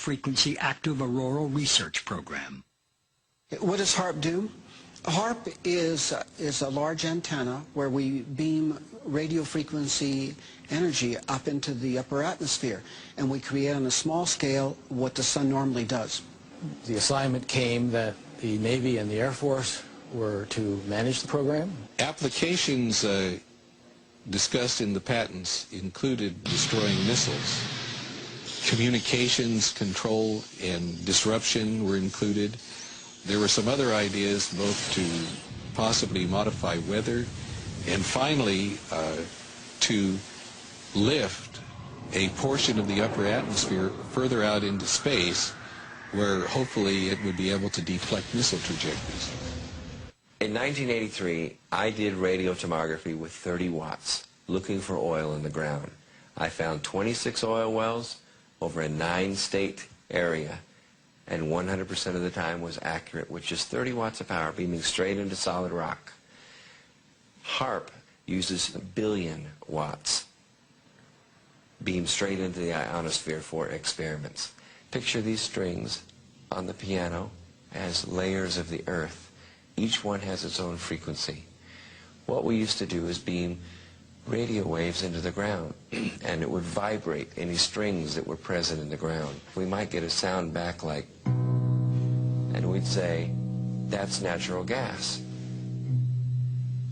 frequency active auroral research program. What does HAARP do? HAARP is a large antenna where we beam radio frequency energy up into the upper atmosphere, and we create on a small scale what the sun normally does. The assignment came that the Navy and the Air Force were to manage the program. Applications discussed in the patents included destroying missiles. Communications, control, and disruption were included. There were some other ideas both to possibly modify weather and finally to lift a portion of the upper atmosphere further out into space where hopefully it would be able to deflect missile trajectories. In 1983, I did radio tomography with 30 watts, looking for oil in the ground. I found 26 oil wells over a 9-state area, and 100% of the time was accurate with just 30 watts of power beaming straight into solid rock. HAARP uses 1 billion watts beamed straight into the ionosphere for experiments. Picture these strings on the piano as layers of the earth. Each one has its own frequency. What we used to do is beam radio waves into the ground, and it would vibrate any strings that were present in the ground. We might get a sound back like, and we'd say, that's natural gas.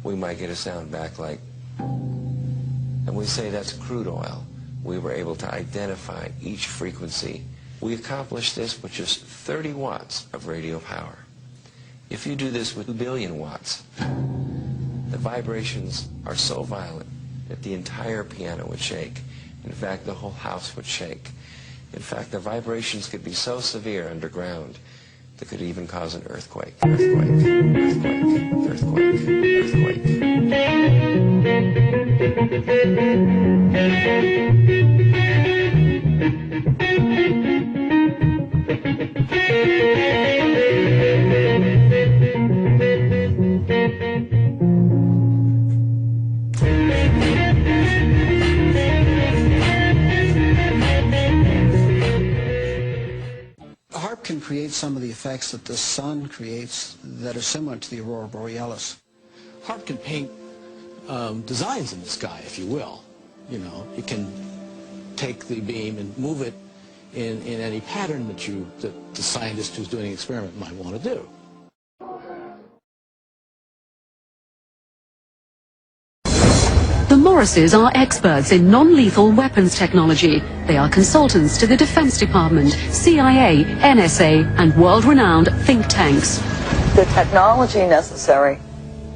We might get a sound back like, and we'd say, that's crude oil. We were able to identify each frequency. We accomplished this with just 30 watts of radio power. If you do this with 2 billion watts, the vibrations are so violent that the entire piano would shake. In fact, the whole house would shake. In fact, the vibrations could be so severe underground that could even cause an earthquake. Earthquake, earthquake, earthquake, HAARP can create some of the effects that the sun creates that are similar to the aurora borealis. HAARP can paint designs in the sky, if you will. You know, it can take the beam and move it in any pattern that the scientist who's doing the experiment might want to do. The Morrises are experts in non-lethal weapons technology. They are consultants to the Defense Department, CIA, NSA, and world-renowned think tanks. The technology necessary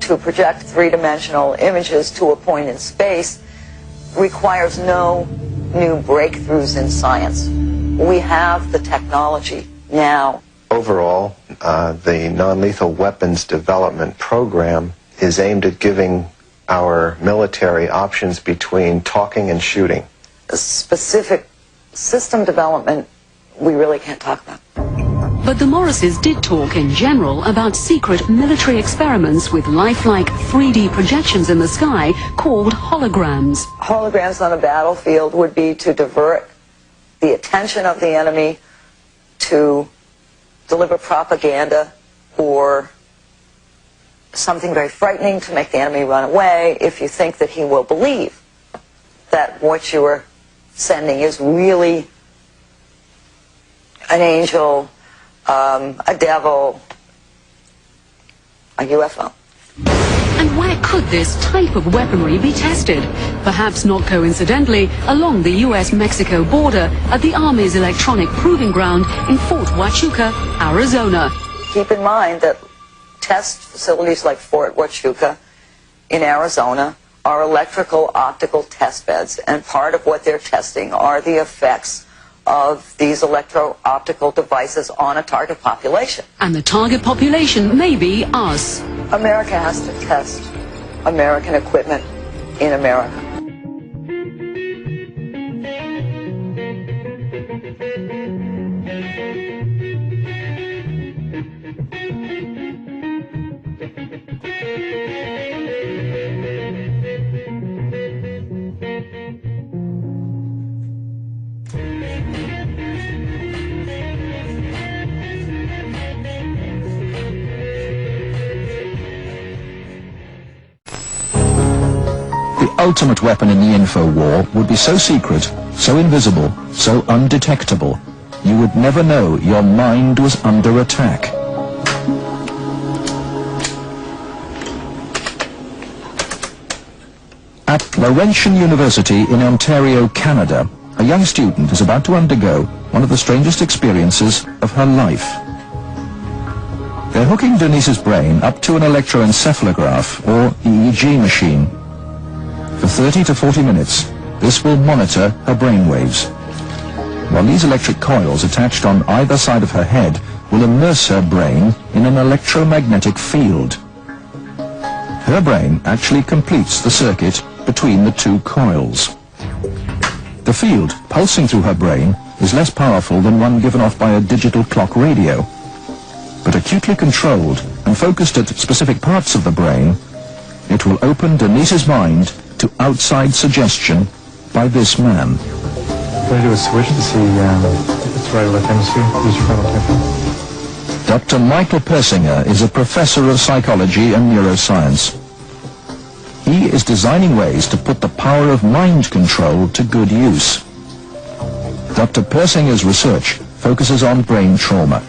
to project three-dimensional images to a point in space requires no new breakthroughs in science. We have the technology now. Overall, the non-lethal weapons development program is aimed at giving our military options between talking and shooting. Specific system development, we really can't talk about. But the Morrises did talk in general about secret military experiments with lifelike 3D projections in the sky called holograms. Holograms on a battlefield would be to divert the attention of the enemy, to deliver propaganda or something very frightening to make the enemy run away if you think that he will believe that what you are sending is really an angel, a devil, a UFO. And where could this type of weaponry be tested? Perhaps not coincidentally, along the US-Mexico border at the Army's electronic proving ground in Fort Huachuca, Arizona. Keep in mind that test facilities like Fort Huachuca in Arizona are electrical optical test beds, and part of what they're testing are the effects of these electro-optical devices on a target population. And the target population may be us. America has to test American equipment in America. The ultimate weapon in the info war would be so secret, so invisible, so undetectable, you would never know your mind was under attack. At Laurentian University in Ontario, Canada, a young student is about to undergo one of the strangest experiences of her life. They're hooking Denise's brain up to an electroencephalograph, or EEG machine. For 30 to 40 minutes, this will monitor her brainwaves, while these electric coils attached on either side of her head will immerse her brain in an electromagnetic field. Her brain actually completes the circuit between the two coils. The field pulsing through her brain is less powerful than one given off by a digital clock radio, but acutely controlled and focused at specific parts of the brain, it will open Denise's mind to outside suggestion by this man. What I do is switch to see its right or left hemisphere. Use your frontal temporal. Dr. Michael Persinger is a professor of psychology and neuroscience. He is designing ways to put the power of mind control to good use. Dr. Persinger's research focuses on brain trauma,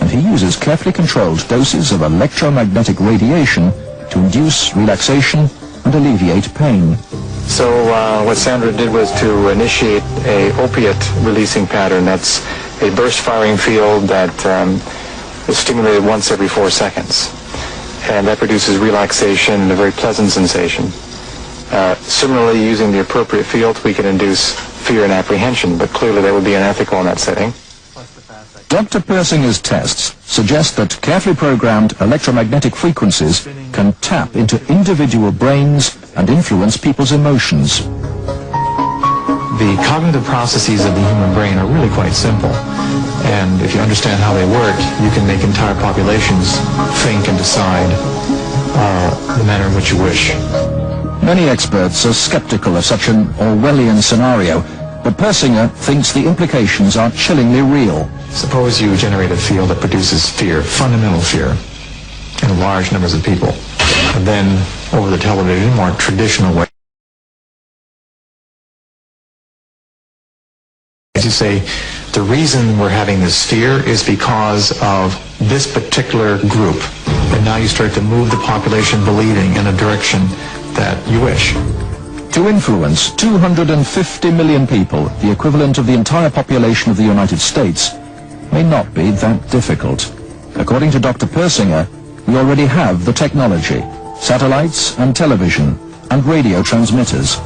and he uses carefully controlled doses of electromagnetic radiation to induce relaxation and alleviate pain. So what Sandra did was to initiate a opiate-releasing pattern. That's a burst-firing field that is stimulated once every 4 seconds. And that produces relaxation and a very pleasant sensation. Similarly, using the appropriate field, we can induce fear and apprehension, but clearly that would be unethical in that setting. Dr. Persinger's tests suggest that carefully programmed electromagnetic frequencies can tap into individual brains and influence people's emotions. The cognitive processes of the human brain are really quite simple. And if you understand how they work, you can make entire populations think and decide the manner in which you wish. Many experts are skeptical of such an Orwellian scenario, but Persinger thinks the implications are chillingly real. Suppose you generate a field that produces fear, fundamental fear, in large numbers of people. And then, over the television, more traditional way, as you say, the reason we're having this fear is because of this particular group. And now you start to move the population believing in a direction that you wish. To influence 250 million people, the equivalent of the entire population of the United States, may not be that difficult. According to Dr. Persinger, we already have the technology, satellites and television and radio transmitters.